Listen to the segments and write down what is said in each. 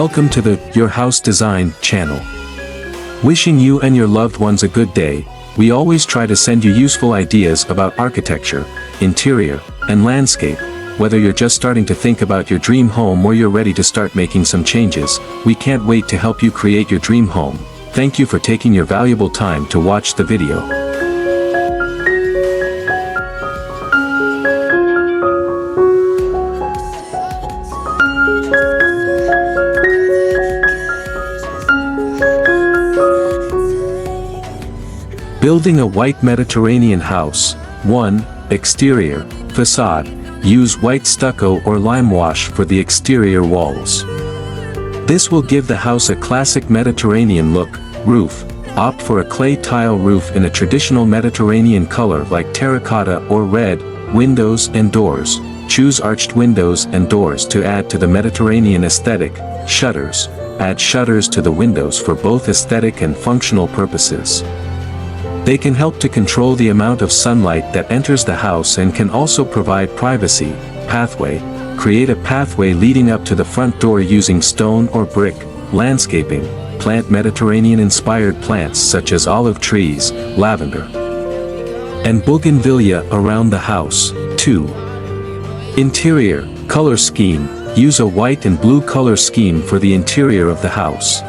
Welcome to the Your House Design channel. Wishing you and your loved ones a good day. We always try to send you useful ideas about architecture, interior, and landscape. Whether you're just starting to think about your dream home or you're ready to start making some changes, we can't wait to help you create your dream home. Thank you for taking your valuable time to watch the video. Building a white Mediterranean house. 1. Exterior, facade. Use white stucco or limewash for the exterior walls. This will give the house a classic Mediterranean look. Roof. Opt for a clay tile roof in a traditional Mediterranean color like terracotta or red. Windows and doors. Choose arched windows and doors to add to the Mediterranean aesthetic. Shutters. Add shutters to the windows for both aesthetic and functional purposes. They can help to control the amount of sunlight that enters the house and can also provide privacy. Pathway. Create a pathway leading up to the front door using stone or brick. Landscaping. Plant Mediterranean-inspired plants such as olive trees, lavender, and bougainvillea around the house. 2. Interior. Color scheme. Use a white and blue color scheme for the interior of the house.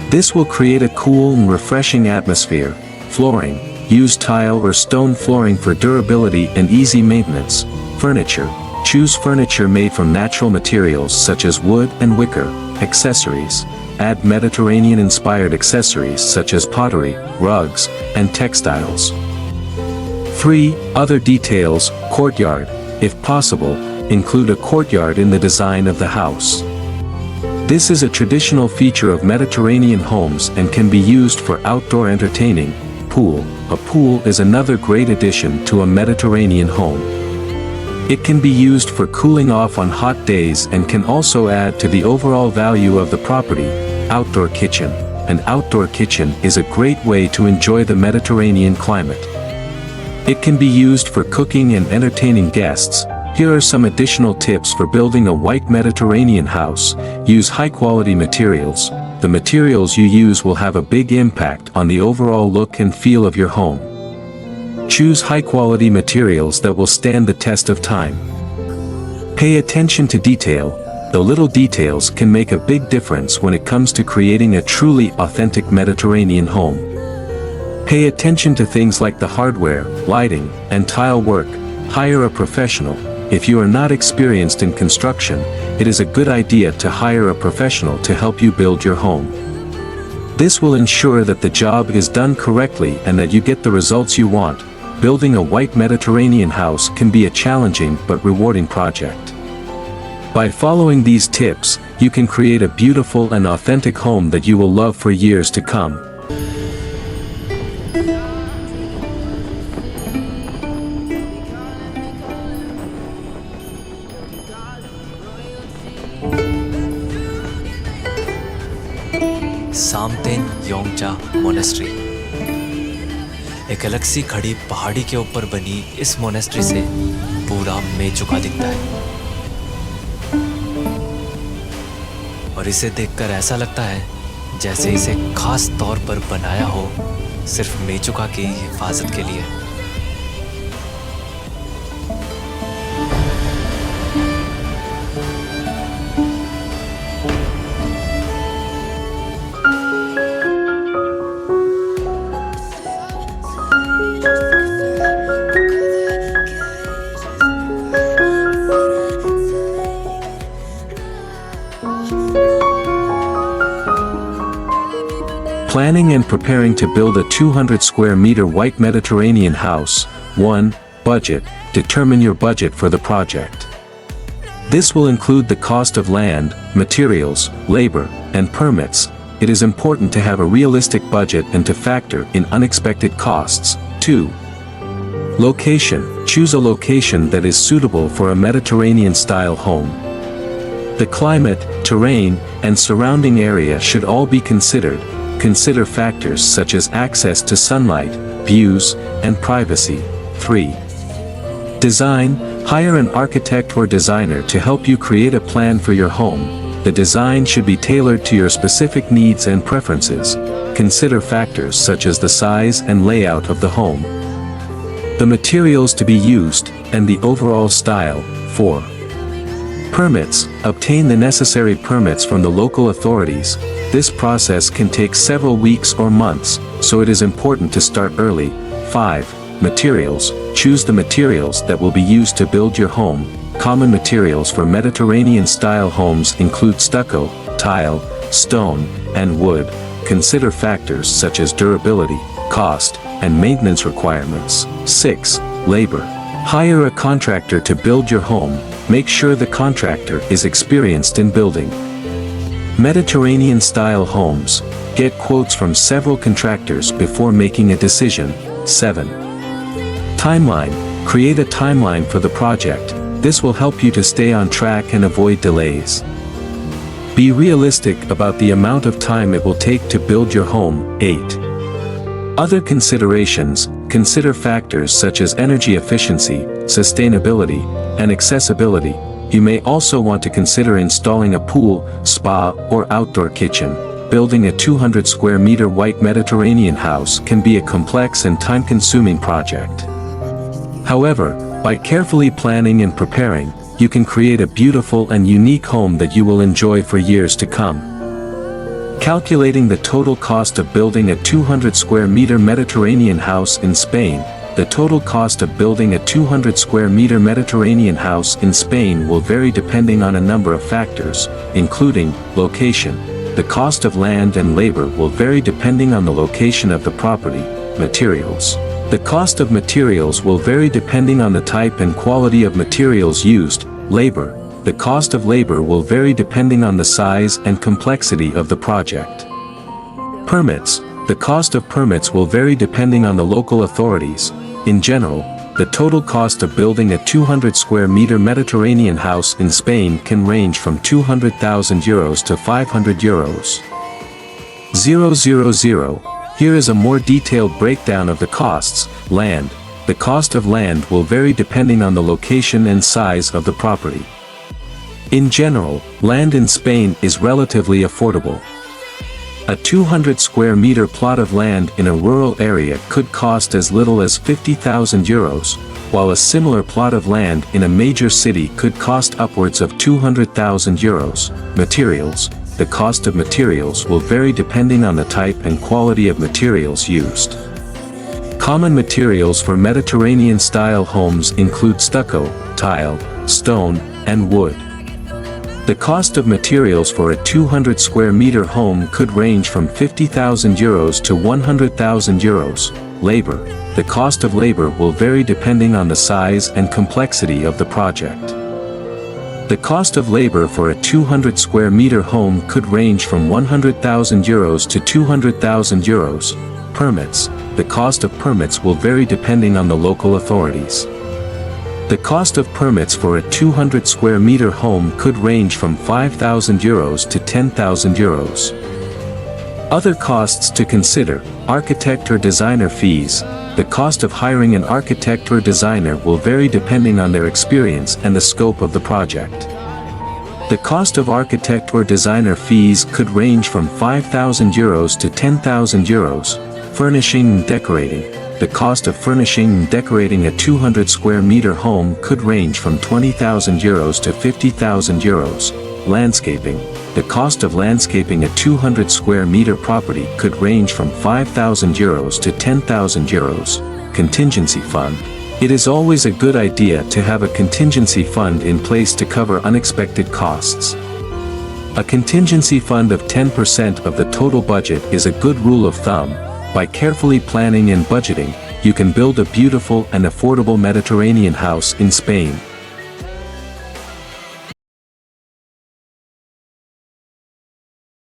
This will create a cool and refreshing atmosphere. Flooring. Use tile or stone flooring for durability and easy maintenance. Furniture. Choose furniture made from natural materials such as wood and wicker. Accessories. Add Mediterranean-inspired accessories such as pottery, rugs, and textiles. 3. Other details. Courtyard. If possible, include a courtyard in the design of the house. This is a traditional feature of Mediterranean homes and can be used for outdoor entertaining. Pool. A pool is another great addition to a Mediterranean home. It can be used for cooling off on hot days and can also add to the overall value of the property. Outdoor kitchen. An outdoor kitchen is a great way to enjoy the Mediterranean climate. It can be used for cooking and entertaining guests. Here are some additional tips for building a white Mediterranean house. Use high-quality materials. The materials you use will have a big impact on the overall look and feel of your home. Choose high-quality materials that will stand the test of time. Pay attention to detail. The little details can make a big difference when it comes to creating a truly authentic Mediterranean home. Pay attention to things like the hardware, lighting, and tile work. Hire a professional. If you are not experienced in construction, it is a good idea to hire a professional to help you build your home. This will ensure that the job is done correctly and that you get the results you want. Building a white Mediterranean house can be a challenging but rewarding project. By following these tips, you can create a beautiful and authentic home that you will love for years to come. Samten Yongja monastery. एक अलग सी खड़ी पहाड़ी के ऊपर बनी इस monastery से पूरा मेचुका दिखता है और इसे देखकर ऐसा लगता है जैसे इसे खास तौर पर बनाया हो सिर्फ मेचुका की हिफाजत के लिए। Planning and preparing to build a 200 square meter white Mediterranean house. 1. Budget. Determine your budget for the project. This will include the cost of land, materials, labor, and permits. It is important to have a realistic budget and to factor in unexpected costs. 2. Location. Choose a location that is suitable for a Mediterranean-style home. The climate, terrain, and surrounding area should all be considered. Consider factors such as access to sunlight, views, and privacy. 3. Design. Hire an architect or designer to help you create a plan for your home. The design should be tailored to your specific needs and preferences. Consider factors such as the size and layout of the home, the materials to be used, and the overall style. 4. Permits. Obtain the necessary permits from the local authorities. This process can take several weeks or months, so it is important to start early. 5. Materials. Choose the materials that will be used to build your home. Common materials for Mediterranean-style homes include stucco, tile, stone, and wood. Consider factors such as durability, cost, and maintenance requirements. 6. Labor. Hire a contractor to build your home. Make sure the contractor is experienced in building Mediterranean-style homes. Get quotes from several contractors before making a decision. 7. Timeline. Create a timeline for the project. This will help you to stay on track and avoid delays. Be realistic about the amount of time it will take to build your home. 8. Other considerations. Consider factors such as energy efficiency, sustainability, and accessibility. You may also want to consider installing a pool, spa, or outdoor kitchen. Building a 200 square meter white Mediterranean house can be a complex and time-consuming project. However, by carefully planning and preparing, you can create a beautiful and unique home that you will enjoy for years to come. Calculating the total cost of building a 200 square meter Mediterranean house in Spain. The total cost of building a 200 square meter Mediterranean house in Spain will vary depending on a number of factors, including location. The cost of land and labor will vary depending on the location of the property. Materials. The cost of materials will vary depending on the type and quality of materials used. Labor. The cost of labor will vary depending on the size and complexity of the project. Permits. The cost of permits will vary depending on the local authorities. In general, the total cost of building a 200 square meter Mediterranean house in Spain can range from €200,000 to €500,000. 000. Here is a more detailed breakdown of the costs. Land. The cost of land will vary depending on the location and size of the property. In general, land in Spain is relatively affordable. A 200 square meter plot of land in a rural area could cost as little as €50,000, while a similar plot of land in a major city could cost upwards of €200,000. Materials. The cost of materials will vary depending on the type and quality of materials used. Common materials for Mediterranean-style homes include stucco, tile, stone, and wood. The cost of materials for a 200 square meter home could range from €50,000 to €100,000. Labor. The cost of labor will vary depending on the size and complexity of the project. The cost of labor for a 200 square meter home could range from €100,000 to €200,000. Permits. The cost of permits will vary depending on the local authorities. The cost of permits for a 200 square meter home could range from €5,000 to €10,000. Other costs to consider. Architect or designer fees. The cost of hiring an architect or designer will vary depending on their experience and the scope of the project. The cost of architect or designer fees could range from €5,000 to €10,000. Furnishing and decorating. The cost of furnishing and decorating a 200 square meter home could range from €20,000 to €50,000. Landscaping. The cost of landscaping a 200 square meter property could range from €5,000 to €10,000. Contingency fund. It is always a good idea to have a contingency fund in place to cover unexpected costs. A contingency fund of 10% of the total budget is a good rule of thumb. By carefully planning and budgeting, you can build a beautiful and affordable Mediterranean house in Spain.